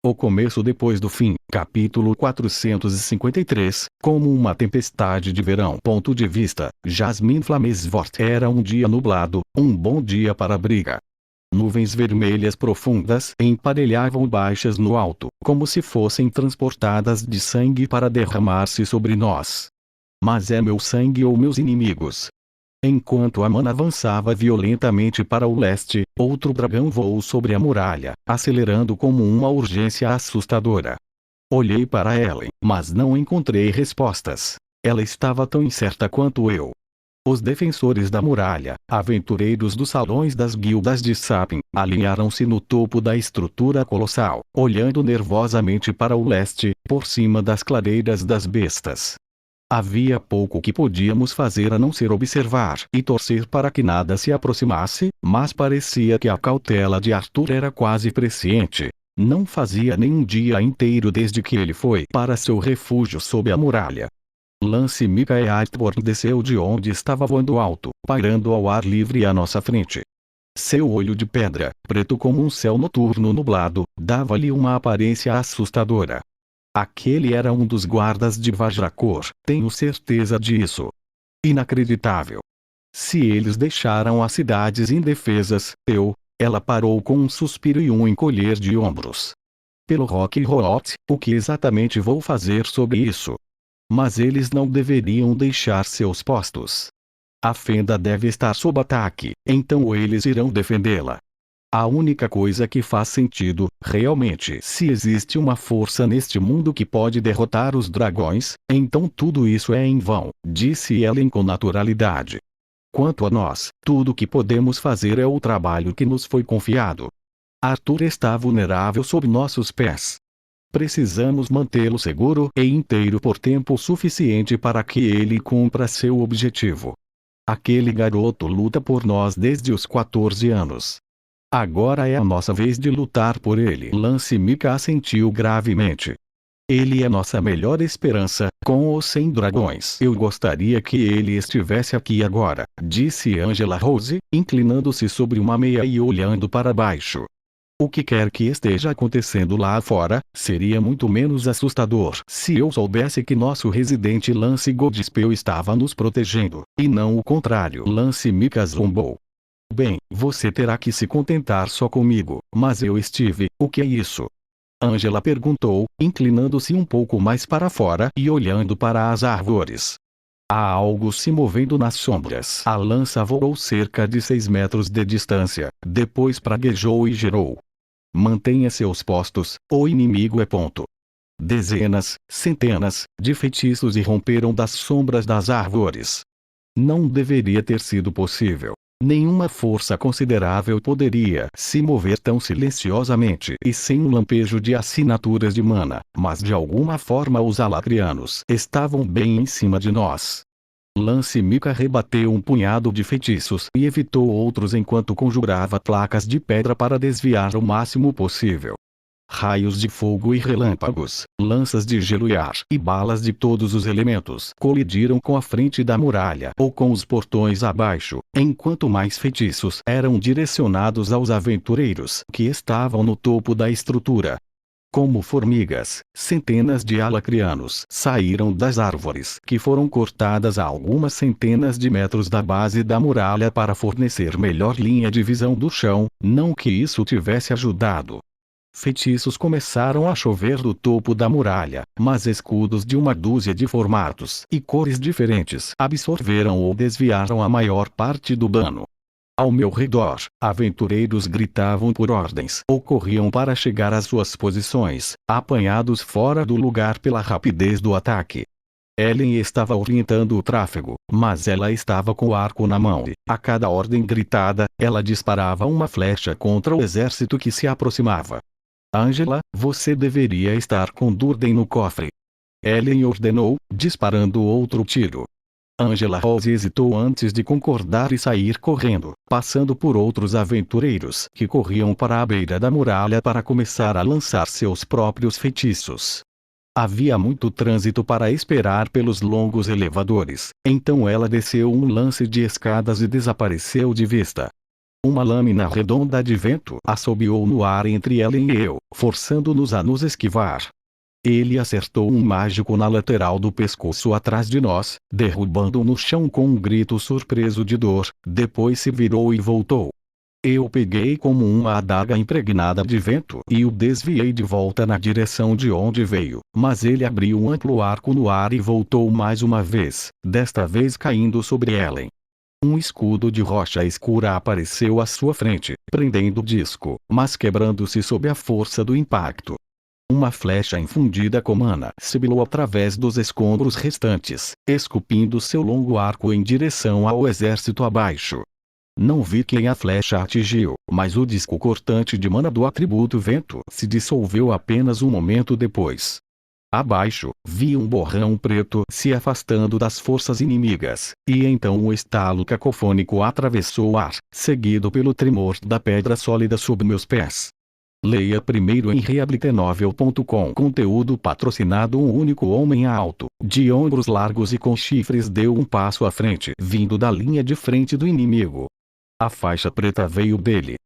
O começo depois do fim. Capítulo 453. Como uma tempestade de verão. Ponto de vista. Jasmine Flamesvort. Era um dia nublado, um bom dia para a briga. Nuvens vermelhas profundas emparelhavam baixas no alto, como se fossem transportadas de sangue para derramar-se sobre nós. Mas é meu sangue ou meus inimigos? Enquanto a mana avançava violentamente para o leste, outro dragão voou sobre a muralha, acelerando como uma urgência assustadora. Olhei para Ellen, mas não encontrei respostas. Ela estava tão incerta quanto eu. Os defensores da muralha, aventureiros dos salões das guildas de Sapin, alinharam-se no topo da estrutura colossal, olhando nervosamente para o leste, por cima das clareiras das bestas. Havia pouco que podíamos fazer a não ser observar e torcer para que nada se aproximasse, mas parecia que a cautela de Arthur era quase presciente. Não fazia nem um dia inteiro desde que ele foi para seu refúgio sob a muralha. Lance Mikael Artborn desceu de onde estava voando alto, pairando ao ar livre à nossa frente. Seu olho de pedra, preto como um céu noturno nublado, dava-lhe uma aparência assustadora. Aquele era um dos guardas de Vajrakor, tenho certeza disso. Inacreditável. Se eles deixaram as cidades indefesas, ela parou com um suspiro e um encolher de ombros. Pelo Rock Root, o que exatamente vou fazer sobre isso? Mas eles não deveriam deixar seus postos. A fenda deve estar sob ataque, então eles irão defendê-la. A única coisa que faz sentido, realmente, se existe uma força neste mundo que pode derrotar os dragões, então tudo isso é em vão, disse Ellen com naturalidade. Quanto a nós, tudo que podemos fazer é o trabalho que nos foi confiado. Arthur está vulnerável sob nossos pés. Precisamos mantê-lo seguro e inteiro por tempo suficiente para que ele cumpra seu objetivo. Aquele garoto luta por nós desde os 14 anos. Agora é a nossa vez de lutar por ele. Lance Mika assentiu gravemente. Ele é nossa melhor esperança, com ou sem dragões. Eu gostaria que ele estivesse aqui agora, disse Angela Rose, inclinando-se sobre uma meia e olhando para baixo. O que quer que esteja acontecendo lá fora, seria muito menos assustador se eu soubesse que nosso residente Lance Godspell estava nos protegendo, e não o contrário. Lance Mika zombou. Bem, você terá que se contentar só comigo, mas eu estive, o que é isso? Angela perguntou, inclinando-se um pouco mais para fora e olhando para as árvores. Há algo se movendo nas sombras. A lança voou cerca de 6 metros de distância, depois praguejou e girou. Mantenha seus postos, o inimigo é ponto. Dezenas, centenas, de feitiços irromperam das sombras das árvores. Não deveria ter sido possível. Nenhuma força considerável poderia se mover tão silenciosamente e sem um lampejo de assinaturas de mana, mas de alguma forma os alacrianos estavam bem em cima de nós. Lance Mika rebateu um punhado de feitiços e evitou outros enquanto conjurava placas de pedra para desviar o máximo possível. Raios de fogo e relâmpagos, lanças de gelo e ar e balas de todos os elementos colidiram com a frente da muralha ou com os portões abaixo, enquanto mais feitiços eram direcionados aos aventureiros que estavam no topo da estrutura. Como formigas, centenas de alacrianos saíram das árvores que foram cortadas a algumas centenas de metros da base da muralha para fornecer melhor linha de visão do chão, não que isso tivesse ajudado. Feitiços começaram a chover do topo da muralha, mas escudos de uma dúzia de formatos e cores diferentes absorveram ou desviaram a maior parte do dano. Ao meu redor, aventureiros gritavam por ordens ou corriam para chegar às suas posições, apanhados fora do lugar pela rapidez do ataque. Ellen estava orientando o tráfego, mas ela estava com o arco na mão e, a cada ordem gritada, ela disparava uma flecha contra o exército que se aproximava. Angela, você deveria estar com Durden no cofre. Ellen ordenou, disparando outro tiro. Angela Rose hesitou antes de concordar e sair correndo, passando por outros aventureiros que corriam para a beira da muralha para começar a lançar seus próprios feitiços. Havia muito trânsito para esperar pelos longos elevadores, então ela desceu um lance de escadas e desapareceu de vista. Uma lâmina redonda de vento assobiou no ar entre Ellen e eu, forçando-nos a nos esquivar. Ele acertou um mágico na lateral do pescoço atrás de nós, derrubando-o no chão com um grito surpreso de dor, depois se virou e voltou. Eu peguei como uma adaga impregnada de vento e o desviei de volta na direção de onde veio, mas ele abriu um amplo arco no ar e voltou mais uma vez, desta vez caindo sobre Ellen. Um escudo de rocha escura apareceu à sua frente, prendendo o disco, mas quebrando-se sob a força do impacto. Uma flecha infundida com mana sibilou através dos escombros restantes, esculpindo seu longo arco em direção ao exército abaixo. Não vi quem a flecha atingiu, mas o disco cortante de mana do atributo vento se dissolveu apenas um momento depois. Abaixo, vi um borrão preto se afastando das forças inimigas, e então um estalo cacofônico atravessou o ar, seguido pelo tremor da pedra sólida sob meus pés. Leia primeiro em reabilitenovel.com. Conteúdo patrocinado. Um único homem alto, de ombros largos e com chifres deu um passo à frente, vindo da linha de frente do inimigo. A faixa preta veio dele.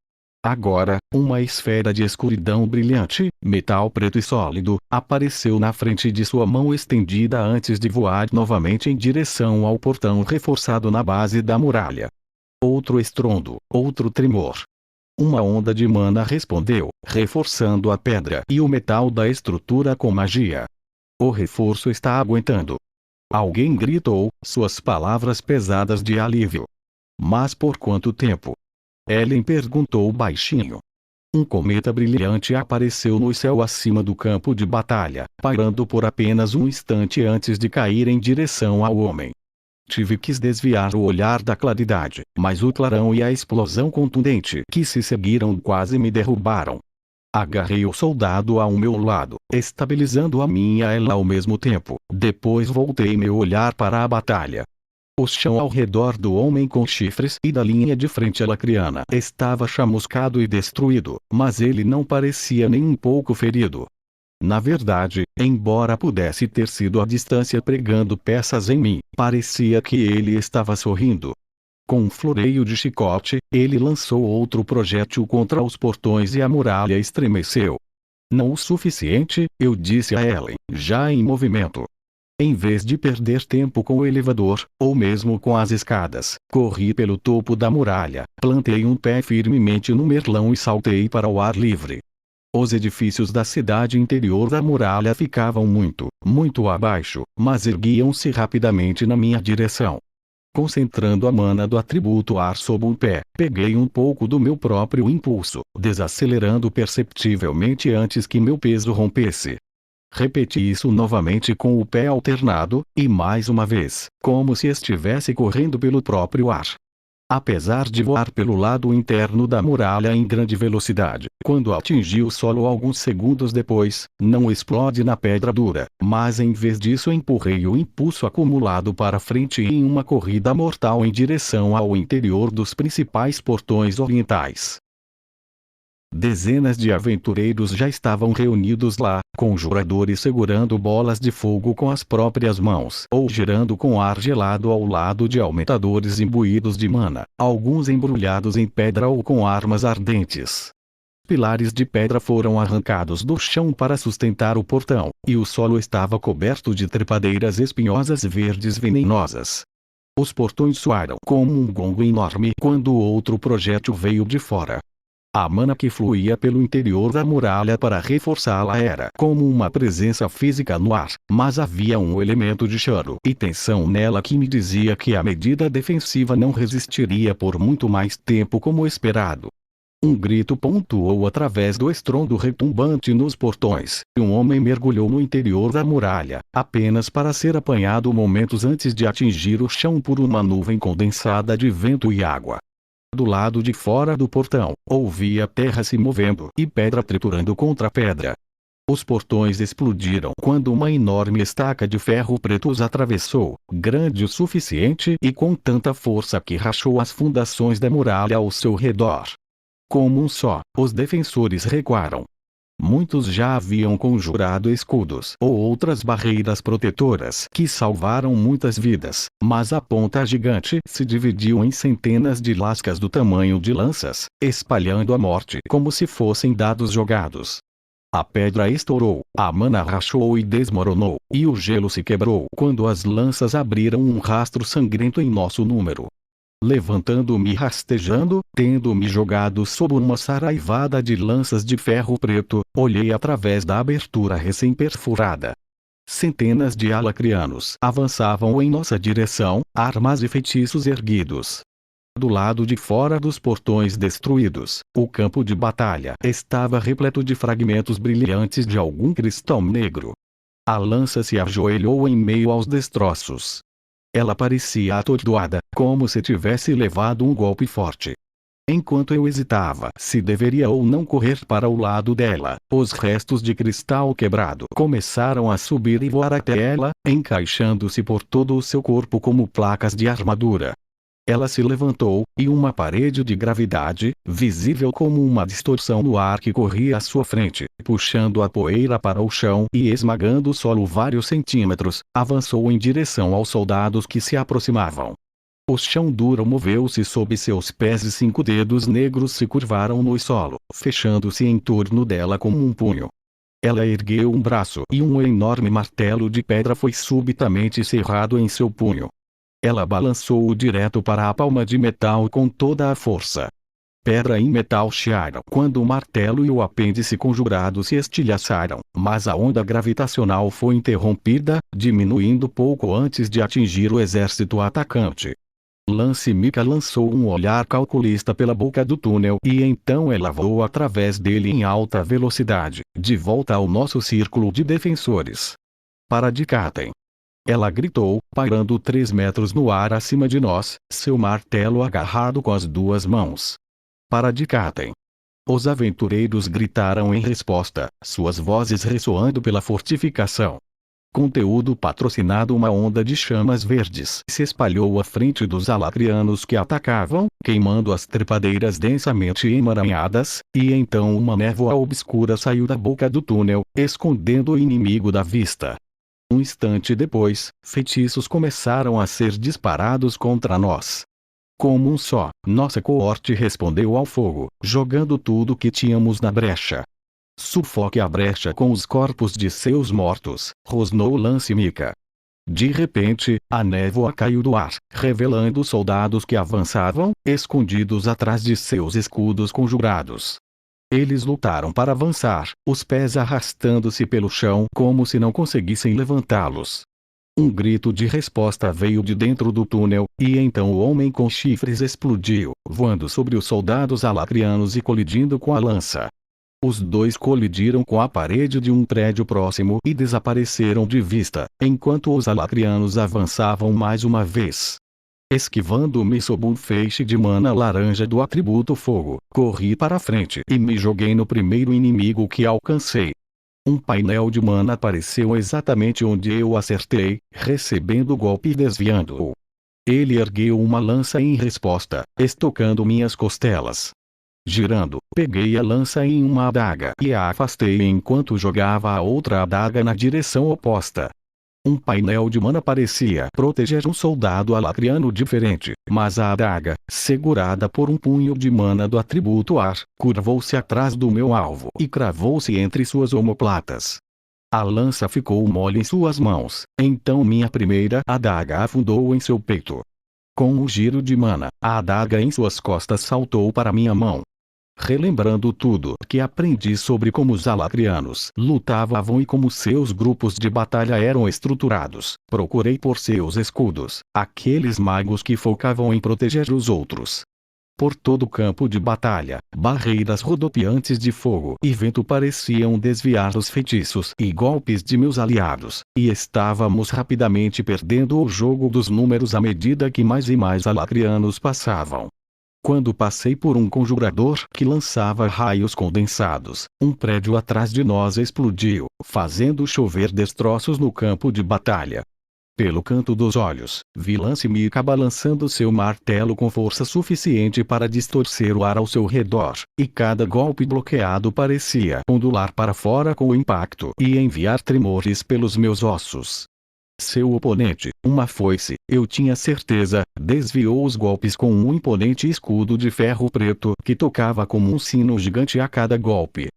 Agora, uma esfera de escuridão brilhante, metal preto e sólido, apareceu na frente de sua mão estendida antes de voar novamente em direção ao portão reforçado na base da muralha. Outro estrondo, outro tremor. Uma onda de mana respondeu, reforçando a pedra e o metal da estrutura com magia. O reforço está aguentando. Alguém gritou, suas palavras pesadas de alívio. Mas por quanto tempo? Ellen perguntou baixinho. Um cometa brilhante apareceu no céu acima do campo de batalha, pairando por apenas um instante antes de cair em direção ao homem. Tive que desviar o olhar da claridade, mas o clarão e a explosão contundente que se seguiram quase me derrubaram. Agarrei o soldado ao meu lado, estabilizando a minha ela ao mesmo tempo, depois voltei meu olhar para a batalha. O chão ao redor do homem com chifres e da linha de frente lacriana estava chamuscado e destruído, mas ele não parecia nem um pouco ferido. Na verdade, embora pudesse ter sido à distância pregando peças em mim, parecia que ele estava sorrindo. Com um floreio de chicote, ele lançou outro projétil contra os portões e a muralha estremeceu. Não o suficiente, eu disse a Ellen, já em movimento. Em vez de perder tempo com o elevador, ou mesmo com as escadas, corri pelo topo da muralha, plantei um pé firmemente no merlão e saltei para o ar livre. Os edifícios da cidade interior da muralha ficavam muito, muito abaixo, mas erguiam-se rapidamente na minha direção. Concentrando a mana do atributo ar sob um pé, peguei um pouco do meu próprio impulso, desacelerando perceptivelmente antes que meu peso rompesse. Repeti isso novamente com o pé alternado, e mais uma vez, como se estivesse correndo pelo próprio ar. Apesar de voar pelo lado interno da muralha em grande velocidade, quando atingiu o solo alguns segundos depois, não explode na pedra dura, mas em vez disso empurrei o impulso acumulado para frente em uma corrida mortal em direção ao interior dos principais portões orientais. Dezenas de aventureiros já estavam reunidos lá, conjuradores segurando bolas de fogo com as próprias mãos ou girando com ar gelado ao lado de aumentadores imbuídos de mana, alguns embrulhados em pedra ou com armas ardentes. Pilares de pedra foram arrancados do chão para sustentar o portão, e o solo estava coberto de trepadeiras espinhosas verdes venenosas. Os portões soaram como um gongo enorme quando outro projétil veio de fora. A mana que fluía pelo interior da muralha para reforçá-la era como uma presença física no ar, mas havia um elemento de choro e tensão nela que me dizia que a medida defensiva não resistiria por muito mais tempo como esperado. Um grito pontuou através do estrondo retumbante nos portões, e um homem mergulhou no interior da muralha, apenas para ser apanhado momentos antes de atingir o chão por uma nuvem condensada de vento e água. Do lado de fora do portão, ouvia a terra se movendo e pedra triturando contra pedra. Os portões explodiram quando uma enorme estaca de ferro preto os atravessou, grande o suficiente e com tanta força que rachou as fundações da muralha ao seu redor. Como um só, os defensores recuaram. Muitos já haviam conjurado escudos ou outras barreiras protetoras que salvaram muitas vidas, mas a ponta gigante se dividiu em centenas de lascas do tamanho de lanças, espalhando a morte como se fossem dados jogados. A pedra estourou, a mana rachou e desmoronou, e o gelo se quebrou quando as lanças abriram um rastro sangrento em nosso número. Levantando-me rastejando, tendo-me jogado sob uma saraivada de lanças de ferro preto, olhei através da abertura recém-perfurada. Centenas de alacrianos avançavam em nossa direção, armas e feitiços erguidos. Do lado de fora dos portões destruídos, o campo de batalha estava repleto de fragmentos brilhantes de algum cristal negro. A lança se ajoelhou em meio aos destroços. Ela parecia atordoada, como se tivesse levado um golpe forte. Enquanto eu hesitava se deveria ou não correr para o lado dela, os restos de cristal quebrado começaram a subir e voar até ela, encaixando-se por todo o seu corpo como placas de armadura. Ela se levantou, e uma parede de gravidade, visível como uma distorção no ar que corria à sua frente, puxando a poeira para o chão e esmagando o solo vários centímetros, avançou em direção aos soldados que se aproximavam. O chão duro moveu-se sob seus pés e 5 dedos negros se curvaram no solo, fechando-se em torno dela como um punho. Ela ergueu um braço e um enorme martelo de pedra foi subitamente cerrado em seu punho. Ela balançou-o direto para a palma de metal com toda a força. Pedra e metal chiaram quando o martelo e o apêndice conjurado se estilhaçaram, mas a onda gravitacional foi interrompida, diminuindo pouco antes de atingir o exército atacante. Lance Mika lançou um olhar calculista pela boca do túnel e então ela voou através dele em alta velocidade, de volta ao nosso círculo de defensores. Para Dikaten. Ela gritou, pairando 3 metros no ar acima de nós, seu martelo agarrado com as 2 mãos. Para Dikaten. Os aventureiros gritaram em resposta, suas vozes ressoando pela fortificação. Conteúdo patrocinado. Uma onda de chamas verdes se espalhou à frente dos alacrianos que atacavam, queimando as trepadeiras densamente emaranhadas, e então uma névoa obscura saiu da boca do túnel, escondendo o inimigo da vista. Um instante depois, feitiços começaram a ser disparados contra nós. Como um só, nossa coorte respondeu ao fogo, jogando tudo que tínhamos na brecha. Sufoque a brecha com os corpos de seus mortos, rosnou Lance Mika. De repente, a névoa caiu do ar, revelando soldados que avançavam, escondidos atrás de seus escudos conjurados. Eles lutaram para avançar, os pés arrastando-se pelo chão como se não conseguissem levantá-los. Um grito de resposta veio de dentro do túnel, e então o homem com chifres explodiu, voando sobre os soldados alacrianos e colidindo com a lança. Os 2 colidiram com a parede de um prédio próximo e desapareceram de vista, enquanto os alacrianos avançavam mais uma vez. Esquivando-me sob um feixe de mana laranja do atributo fogo, corri para a frente e me joguei no primeiro inimigo que alcancei. Um painel de mana apareceu exatamente onde eu acertei, recebendo o golpe e desviando-o. Ele ergueu uma lança em resposta, estocando minhas costelas. Girando, peguei a lança em uma adaga e a afastei enquanto jogava a outra adaga na direção oposta. Um painel de mana parecia proteger um soldado alacriano diferente, mas a adaga, segurada por um punho de mana do atributo ar, curvou-se atrás do meu alvo e cravou-se entre suas omoplatas. A lança ficou mole em suas mãos, então minha primeira adaga afundou em seu peito. Com o giro de mana, a adaga em suas costas saltou para minha mão. Relembrando tudo que aprendi sobre como os alacrianos lutavam e como seus grupos de batalha eram estruturados, procurei por seus escudos, aqueles magos que focavam em proteger os outros. Por todo o campo de batalha, barreiras rodopiantes de fogo e vento pareciam desviar os feitiços e golpes de meus aliados, e estávamos rapidamente perdendo o jogo dos números à medida que mais e mais alacrianos passavam. Quando passei por um conjurador que lançava raios condensados, um prédio atrás de nós explodiu, fazendo chover destroços no campo de batalha. Pelo canto dos olhos, vi Lance Mika balançando seu martelo com força suficiente para distorcer o ar ao seu redor, e cada golpe bloqueado parecia ondular para fora com o impacto e enviar tremores pelos meus ossos. Seu oponente, uma foice, eu tinha certeza, desviou os golpes com um imponente escudo de ferro preto que tocava como um sino gigante a cada golpe.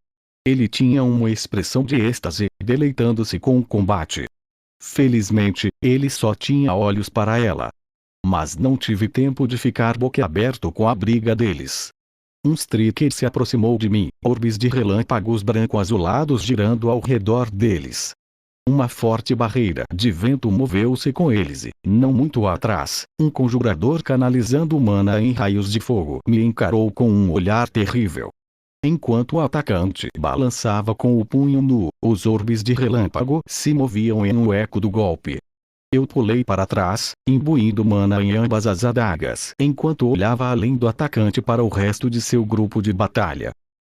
Ele tinha uma expressão de êxtase, deleitando-se com o combate. Felizmente, ele só tinha olhos para ela. Mas não tive tempo de ficar boquiaberto com a briga deles. Um Striker se aproximou de mim, orbes de relâmpagos branco-azulados girando ao redor deles. Uma forte barreira de vento moveu-se com eles e, não muito atrás, um conjurador canalizando mana em raios de fogo me encarou com um olhar terrível. Enquanto o atacante balançava com o punho nu, os orbes de relâmpago se moviam em um eco do golpe. Eu pulei para trás, imbuindo mana em ambas as adagas, enquanto olhava além do atacante para o resto de seu grupo de batalha.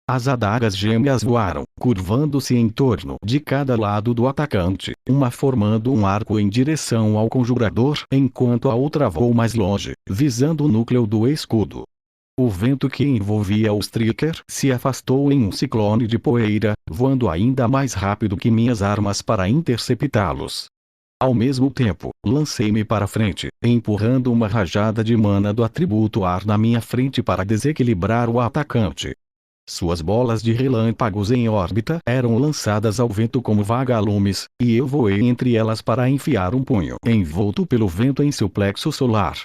As adagas gêmeas voaram, curvando-se em torno de cada lado do atacante, uma formando um arco em direção ao conjurador, enquanto a outra voou mais longe, visando o núcleo do escudo. O vento que envolvia o Striker se afastou em um ciclone de poeira, voando ainda mais rápido que minhas armas para interceptá-los. Ao mesmo tempo, lancei-me para frente, empurrando uma rajada de mana do atributo ar na minha frente para desequilibrar o atacante. Suas bolas de relâmpagos em órbita eram lançadas ao vento como vagalumes, e eu voei entre elas para enfiar um punho envolto pelo vento em seu plexo solar.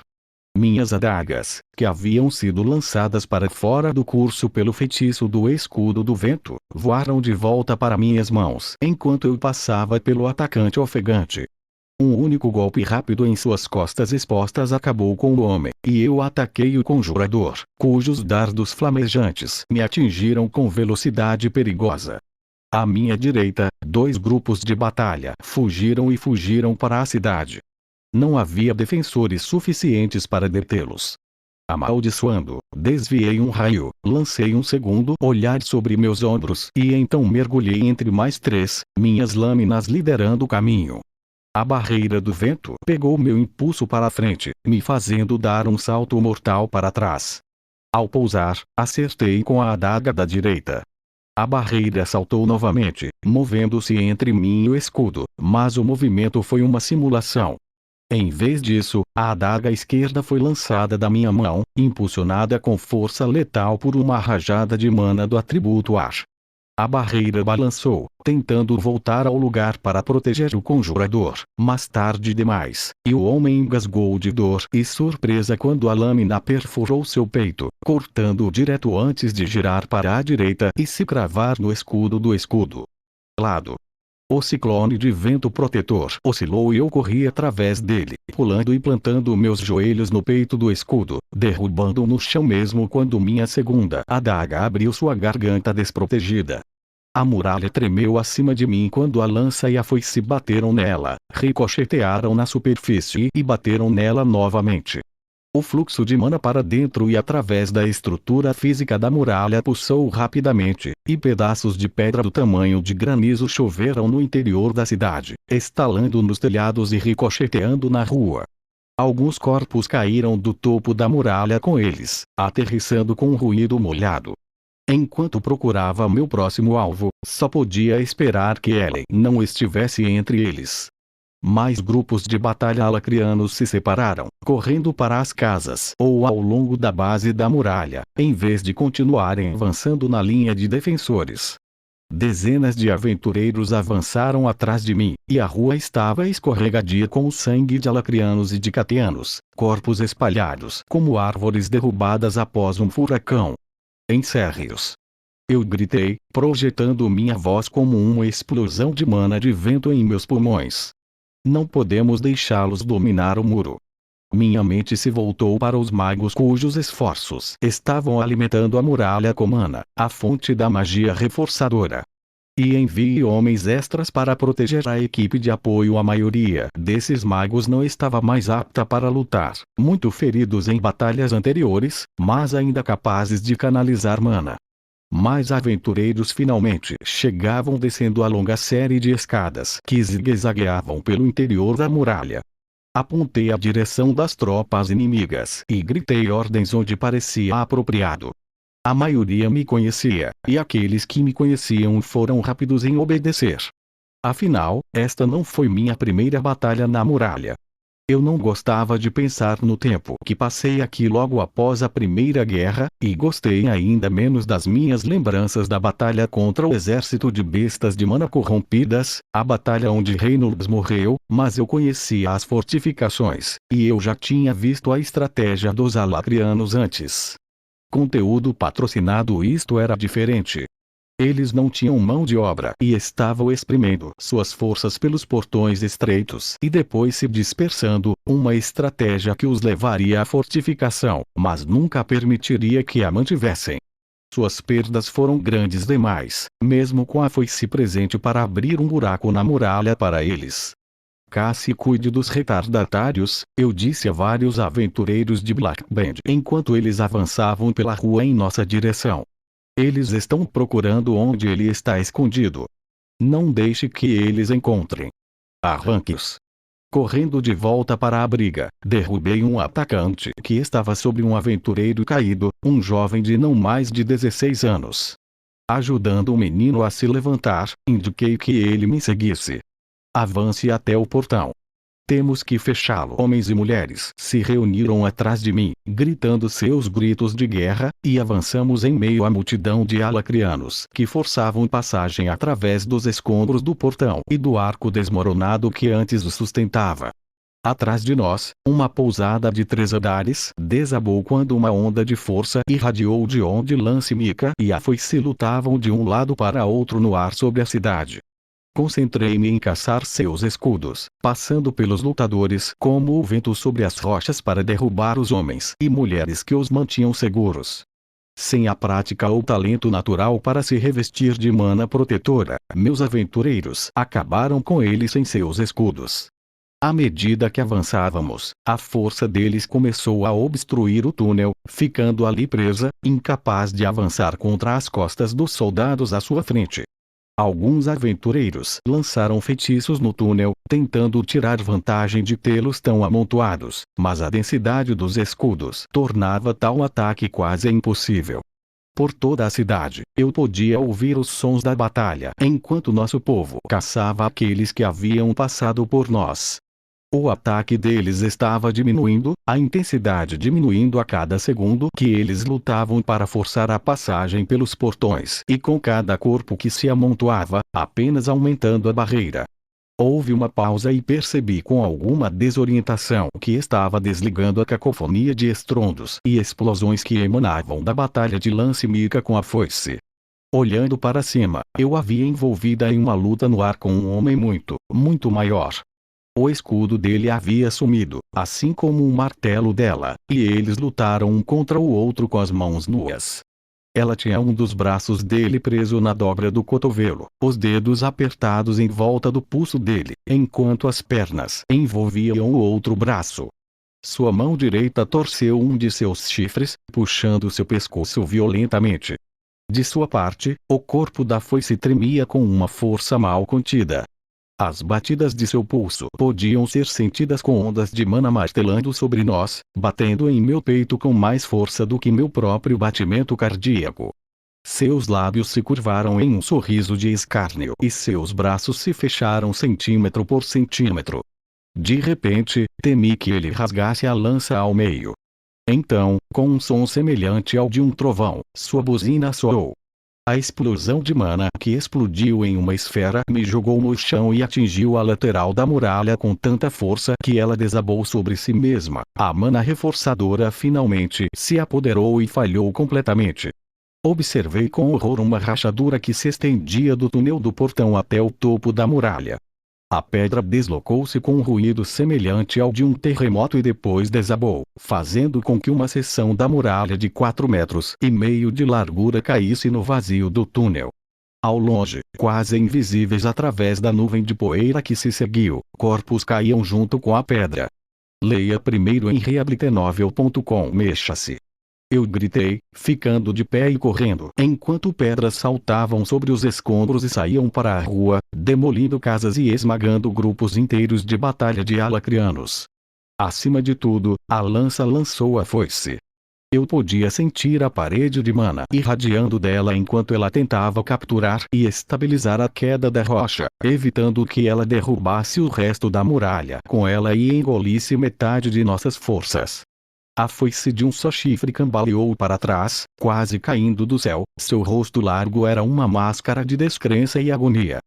Minhas adagas, que haviam sido lançadas para fora do curso pelo feitiço do escudo do vento, voaram de volta para minhas mãos enquanto eu passava pelo atacante ofegante. Um único golpe rápido em suas costas expostas acabou com o homem, e eu ataquei o conjurador, cujos dardos flamejantes me atingiram com velocidade perigosa. À minha direita, 2 grupos de batalha fugiram para a cidade. Não havia defensores suficientes para detê-los. Amaldiçoando, desviei um raio, lancei um segundo olhar sobre meus ombros e então mergulhei entre mais 3, minhas lâminas liderando o caminho. A barreira do vento pegou meu impulso para a frente, me fazendo dar um salto mortal para trás. Ao pousar, acertei com a adaga da direita. A barreira saltou novamente, movendo-se entre mim e o escudo, mas o movimento foi uma simulação. Em vez disso, a adaga esquerda foi lançada da minha mão, impulsionada com força letal por uma rajada de mana do atributo ar. A barreira balançou, tentando voltar ao lugar para proteger o conjurador, mas tarde demais, e o homem engasgou de dor e surpresa quando a lâmina perfurou seu peito, cortando-o direto antes de girar para a direita e se cravar no escudo do escudo. Lado. O ciclone de vento protetor oscilou e eu corri através dele, pulando e plantando meus joelhos no peito do escudo, derrubando-o no chão mesmo quando minha segunda adaga abriu sua garganta desprotegida. A muralha tremeu acima de mim quando a lança e a foice bateram nela, ricochetearam na superfície e bateram nela novamente. O fluxo de mana para dentro e através da estrutura física da muralha pulsou rapidamente, e pedaços de pedra do tamanho de granizo choveram no interior da cidade, estalando nos telhados e ricocheteando na rua. Alguns corpos caíram do topo da muralha com eles, aterrissando com um ruído molhado. Enquanto procurava meu próximo alvo, só podia esperar que Ellen não estivesse entre eles. Mais grupos de batalha alacrianos se separaram, correndo para as casas ou ao longo da base da muralha, em vez de continuarem avançando na linha de defensores. Dezenas de aventureiros avançaram atrás de mim, e a rua estava escorregadia com o sangue de alacrianos e de cateanos, corpos espalhados como árvores derrubadas após um furacão. Encerre-os! Eu gritei, projetando minha voz como uma explosão de mana de vento em meus pulmões. Não podemos deixá-los dominar o muro. Minha mente se voltou para os magos cujos esforços estavam alimentando a muralha com mana, a fonte da magia reforçadora. E enviei homens extras para proteger a equipe de apoio. A maioria desses magos não estava mais apta para lutar, muito feridos em batalhas anteriores, mas ainda capazes de canalizar mana. Mais aventureiros finalmente chegavam descendo a longa série de escadas que zigue-zagueavam pelo interior da muralha. Apontei a direção das tropas inimigas e gritei ordens onde parecia apropriado. A maioria me conhecia, e aqueles que me conheciam foram rápidos em obedecer. Afinal, esta não foi minha primeira batalha na muralha. Eu não gostava de pensar no tempo que passei aqui logo após a Primeira Guerra, e gostei ainda menos das minhas lembranças da batalha contra o exército de bestas de mana corrompidas, a batalha onde Reynolds morreu, mas eu conhecia as fortificações, e eu já tinha visto a estratégia dos Alacrianos antes. Conteúdo patrocinado. Isto era diferente. Eles não tinham mão de obra e estavam espremendo suas forças pelos portões estreitos e depois se dispersando, uma estratégia que os levaria à fortificação, mas nunca permitiria que a mantivessem. Suas perdas foram grandes demais, mesmo com a foice presente para abrir um buraco na muralha para eles. Casse cuide dos retardatários, eu disse a vários aventureiros de Black Band enquanto eles avançavam pela rua em nossa direção. Eles estão procurando onde ele está escondido. Não deixe que eles encontrem. Arranque-os. Correndo de volta para a briga, derrubei um atacante que estava sobre um aventureiro caído, um jovem de não mais de 16 anos. Ajudando o menino a se levantar, indiquei que ele me seguisse. Avance até o portão. Temos que fechá-lo. Homens e mulheres se reuniram atrás de mim, gritando seus gritos de guerra, e avançamos em meio à multidão de alacrianos que forçavam passagem através dos escombros do portão e do arco desmoronado que antes o sustentava. Atrás de nós, uma pousada de 3 andares desabou quando uma onda de força irradiou de onde Lance Mika e a foice lutavam de um lado para outro no ar sobre a cidade. Concentrei-me em caçar seus escudos, passando pelos lutadores como o vento sobre as rochas para derrubar os homens e mulheres que os mantinham seguros. Sem a prática ou talento natural para se revestir de mana protetora, meus aventureiros acabaram com eles sem seus escudos. À medida que avançávamos, a força deles começou a obstruir o túnel, ficando ali presa, incapaz de avançar contra as costas dos soldados à sua frente. Alguns aventureiros lançaram feitiços no túnel, tentando tirar vantagem de tê-los tão amontoados, mas a densidade dos escudos tornava tal ataque quase impossível. Por toda a cidade, eu podia ouvir os sons da batalha enquanto nosso povo caçava aqueles que haviam passado por nós. O ataque deles estava diminuindo, a intensidade diminuindo a cada segundo que eles lutavam para forçar a passagem pelos portões e com cada corpo que se amontoava, apenas aumentando a barreira. Houve uma pausa e percebi com alguma desorientação que estava desligando a cacofonia de estrondos e explosões que emanavam da batalha de Lance Mika com a foice. Olhando para cima, eu a via envolvida em uma luta no ar com um homem muito, muito maior. O escudo dele havia sumido, assim como o martelo dela, e eles lutaram um contra o outro com as mãos nuas. Ela tinha um dos braços dele preso na dobra do cotovelo, os dedos apertados em volta do pulso dele, enquanto as pernas envolviam o outro braço. Sua mão direita torceu um de seus chifres, puxando seu pescoço violentamente. De sua parte, o corpo da foice tremia com uma força mal contida. As batidas de seu pulso podiam ser sentidas com ondas de mana martelando sobre nós, batendo em meu peito com mais força do que meu próprio batimento cardíaco. Seus lábios se curvaram em um sorriso de escárnio e seus braços se fecharam centímetro por centímetro. De repente, temi que ele rasgasse a lança ao meio. Então, com um som semelhante ao de um trovão, sua buzina soou. A explosão de mana que explodiu em uma esfera me jogou no chão e atingiu a lateral da muralha com tanta força que ela desabou sobre si mesma. A mana reforçadora finalmente se apoderou e falhou completamente. Observei com horror uma rachadura que se estendia do túnel do portão até o topo da muralha. A pedra deslocou-se com um ruído semelhante ao de um terremoto e depois desabou, fazendo com que uma seção da muralha de 4,5 metros de largura caísse no vazio do túnel. Ao longe, quase invisíveis através da nuvem de poeira que se seguiu, corpos caíam junto com a pedra. Leia primeiro em reabilitenovel.com. Mexa-se. Eu gritei, ficando de pé e correndo, enquanto pedras saltavam sobre os escombros e saíam para a rua, demolindo casas e esmagando grupos inteiros de batalha de alacrianos. Acima de tudo, a lança lançou a foice. Eu podia sentir a parede de mana irradiando dela enquanto ela tentava capturar e estabilizar a queda da rocha, evitando que ela derrubasse o resto da muralha com ela e engolisse metade de nossas forças. A foice de um só chifre cambaleou para trás, quase caindo do céu. Seu rosto largo era uma máscara de descrença e agonia.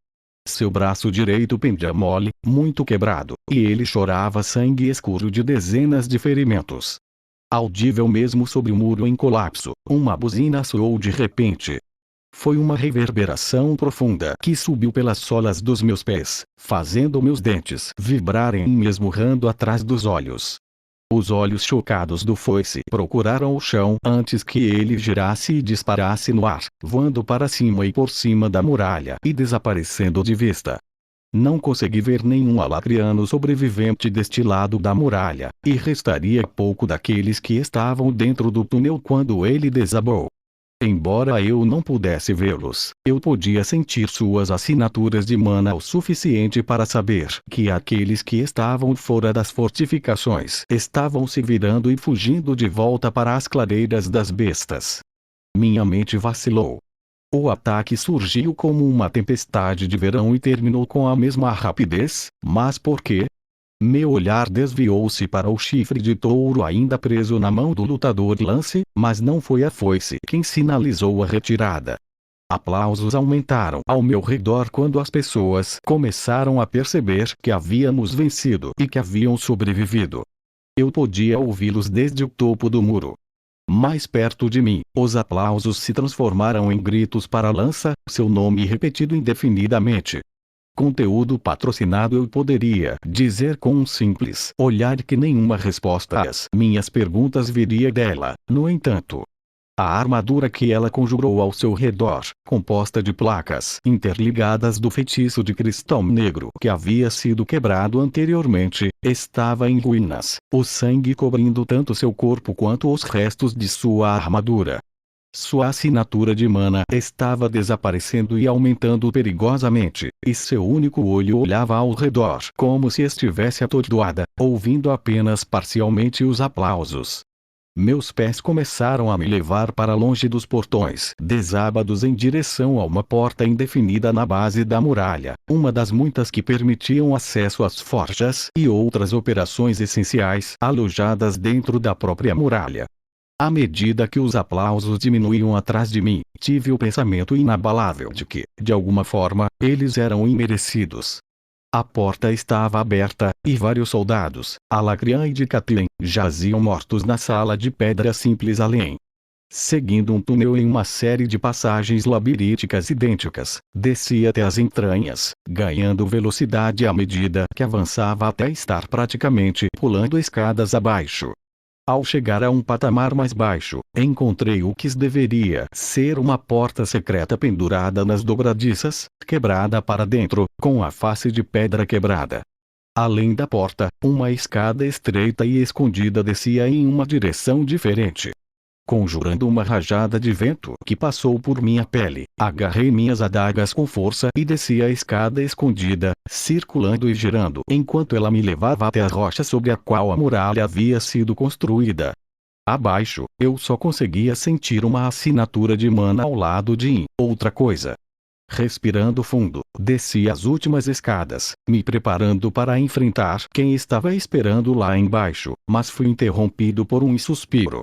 Seu braço direito pendia mole, muito quebrado, e ele chorava sangue escuro de dezenas de ferimentos. Audível mesmo sobre o muro em colapso, uma buzina soou de repente. Foi uma reverberação profunda que subiu pelas solas dos meus pés, fazendo meus dentes vibrarem e me esmurrando atrás dos olhos. Os olhos chocados do foice procuraram o chão antes que ele girasse e disparasse no ar, voando para cima e por cima da muralha e desaparecendo de vista. Não consegui ver nenhum alacriano sobrevivente deste lado da muralha, e restaria pouco daqueles que estavam dentro do túnel quando ele desabou. Embora eu não pudesse vê-los, eu podia sentir suas assinaturas de mana o suficiente para saber que aqueles que estavam fora das fortificações estavam se virando e fugindo de volta para as clareiras das bestas. Minha mente vacilou. O ataque surgiu como uma tempestade de verão e terminou com a mesma rapidez, mas por quê? Meu olhar desviou-se para o chifre de touro ainda preso na mão do lutador Lance, mas não foi a foice quem sinalizou a retirada. Aplausos aumentaram ao meu redor quando as pessoas começaram a perceber que havíamos vencido e que haviam sobrevivido. Eu podia ouvi-los desde o topo do muro. Mais perto de mim, os aplausos se transformaram em gritos para Lança, seu nome repetido indefinidamente. Conteúdo patrocinado. Eu poderia dizer com um simples olhar que nenhuma resposta às minhas perguntas viria dela. No entanto, a armadura que ela conjurou ao seu redor, composta de placas interligadas do feitiço de cristal negro que havia sido quebrado anteriormente, estava em ruínas, o sangue cobrindo tanto seu corpo quanto os restos de sua armadura. Sua assinatura de mana estava desaparecendo e aumentando perigosamente, e seu único olho olhava ao redor como se estivesse atordoada, ouvindo apenas parcialmente os aplausos. Meus pés começaram a me levar para longe dos portões desábados em direção a uma porta indefinida na base da muralha, uma das muitas que permitiam acesso às forjas e outras operações essenciais alojadas dentro da própria muralha. À medida que os aplausos diminuíam atrás de mim, tive o pensamento inabalável de que, de alguma forma, eles eram imerecidos. A porta estava aberta, e vários soldados, Alacrian e de Catelyn, jaziam mortos na sala de pedra simples além. Seguindo um túnel em uma série de passagens labirínticas idênticas, descia até as entranhas, ganhando velocidade à medida que avançava até estar praticamente pulando escadas abaixo. Ao chegar a um patamar mais baixo, encontrei o que deveria ser uma porta secreta pendurada nas dobradiças, quebrada para dentro, com a face de pedra quebrada. Além da porta, uma escada estreita e escondida descia em uma direção diferente. Conjurando uma rajada de vento que passou por minha pele, agarrei minhas adagas com força e desci a escada escondida, circulando e girando enquanto ela me levava até a rocha sobre a qual a muralha havia sido construída. Abaixo, eu só conseguia sentir uma assinatura de mana ao lado de outra coisa. Respirando fundo, desci as últimas escadas, me preparando para enfrentar quem estava esperando lá embaixo, mas fui interrompido por um suspiro.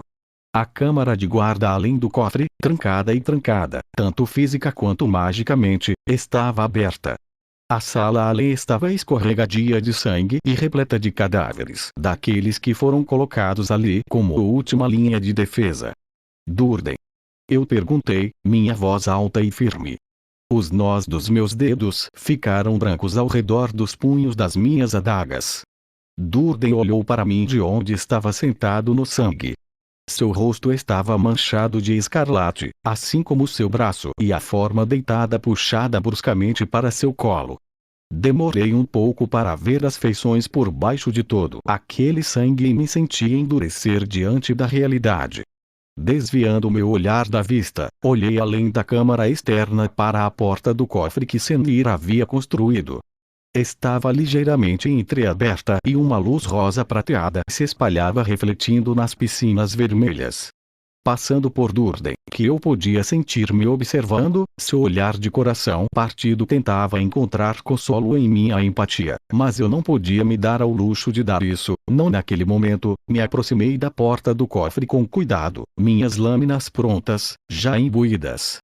A câmara de guarda além do cofre, trancada, tanto física quanto magicamente, estava aberta. A sala além estava escorregadia de sangue e repleta de cadáveres daqueles que foram colocados ali como última linha de defesa. Durden? Eu perguntei, minha voz alta e firme. Os nós dos meus dedos ficaram brancos ao redor dos punhos das minhas adagas. Durden olhou para mim de onde estava sentado no sangue. Seu rosto estava manchado de escarlate, assim como seu braço e a forma deitada puxada bruscamente para seu colo. Demorei um pouco para ver as feições por baixo de todo aquele sangue e me senti endurecer diante da realidade. Desviando meu olhar da vista, olhei além da câmara externa para a porta do cofre que Senir havia construído. Estava ligeiramente entreaberta e uma luz rosa prateada se espalhava refletindo nas piscinas vermelhas. Passando por Durden, que eu podia sentir me observando, seu olhar de coração partido tentava encontrar consolo em minha empatia, mas eu não podia me dar ao luxo de dar isso, não naquele momento. Me aproximei da porta do cofre com cuidado, minhas lâminas prontas, já imbuídas.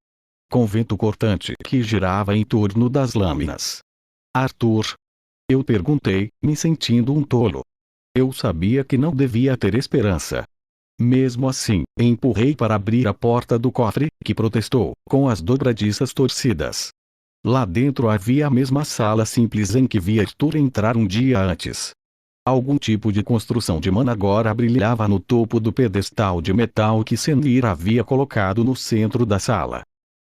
Com vento cortante que girava em torno das lâminas. Arthur? Eu perguntei, me sentindo um tolo. Eu sabia que não devia ter esperança. Mesmo assim, empurrei para abrir a porta do cofre, que protestou, com as dobradiças torcidas. Lá dentro havia a mesma sala simples em que vi Arthur entrar um dia antes. Algum tipo de construção de managora brilhava no topo do pedestal de metal que Senir havia colocado no centro da sala.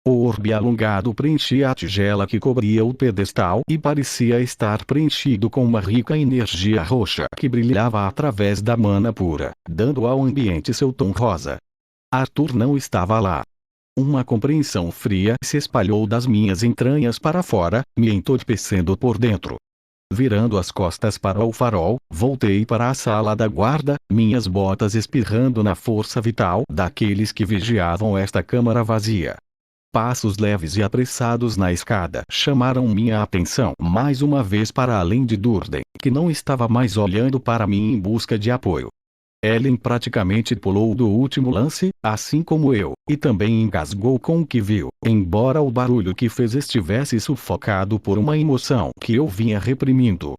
O orbe alongado preenchia a tigela que cobria o pedestal e parecia estar preenchido com uma rica energia roxa que brilhava através da mana pura, dando ao ambiente seu tom rosa. Arthur não estava lá. Uma compreensão fria se espalhou das minhas entranhas para fora, me entorpecendo por dentro. Virando as costas para o farol, voltei para a sala da guarda, minhas botas espirrando na força vital daqueles que vigiavam esta câmara vazia. Passos leves e apressados na escada chamaram minha atenção mais uma vez para além de Durden, que não estava mais olhando para mim em busca de apoio. Ellen praticamente pulou do último lance, assim como eu, e também engasgou com o que viu, embora o barulho que fez estivesse sufocado por uma emoção que eu vinha reprimindo.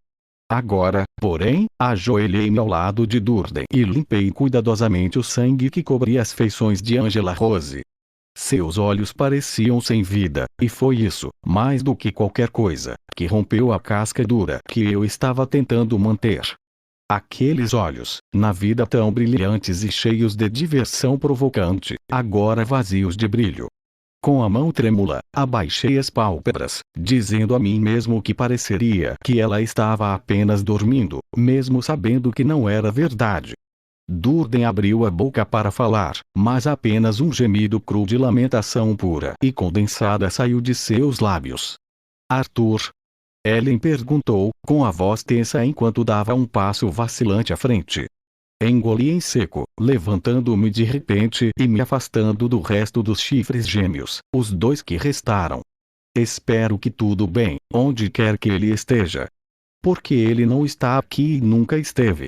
Agora, porém, ajoelhei-me ao lado de Durden e limpei cuidadosamente o sangue que cobria as feições de Angela Rose. Seus olhos pareciam sem vida, e foi isso, mais do que qualquer coisa, que rompeu a casca dura que eu estava tentando manter. Aqueles olhos, na vida tão brilhantes e cheios de diversão provocante, agora vazios de brilho. Com a mão trêmula, abaixei as pálpebras, dizendo a mim mesmo que pareceria que ela estava apenas dormindo, mesmo sabendo que não era verdade. Durden abriu a boca para falar, mas apenas um gemido cru de lamentação pura e condensada saiu de seus lábios. Arthur? Ellen perguntou, com a voz tensa enquanto dava um passo vacilante à frente. Engoli em seco, levantando-me de repente e me afastando do resto dos chifres gêmeos, os dois que restaram. Espero que tudo bem, onde quer que ele esteja. Porque ele não está aqui e nunca esteve.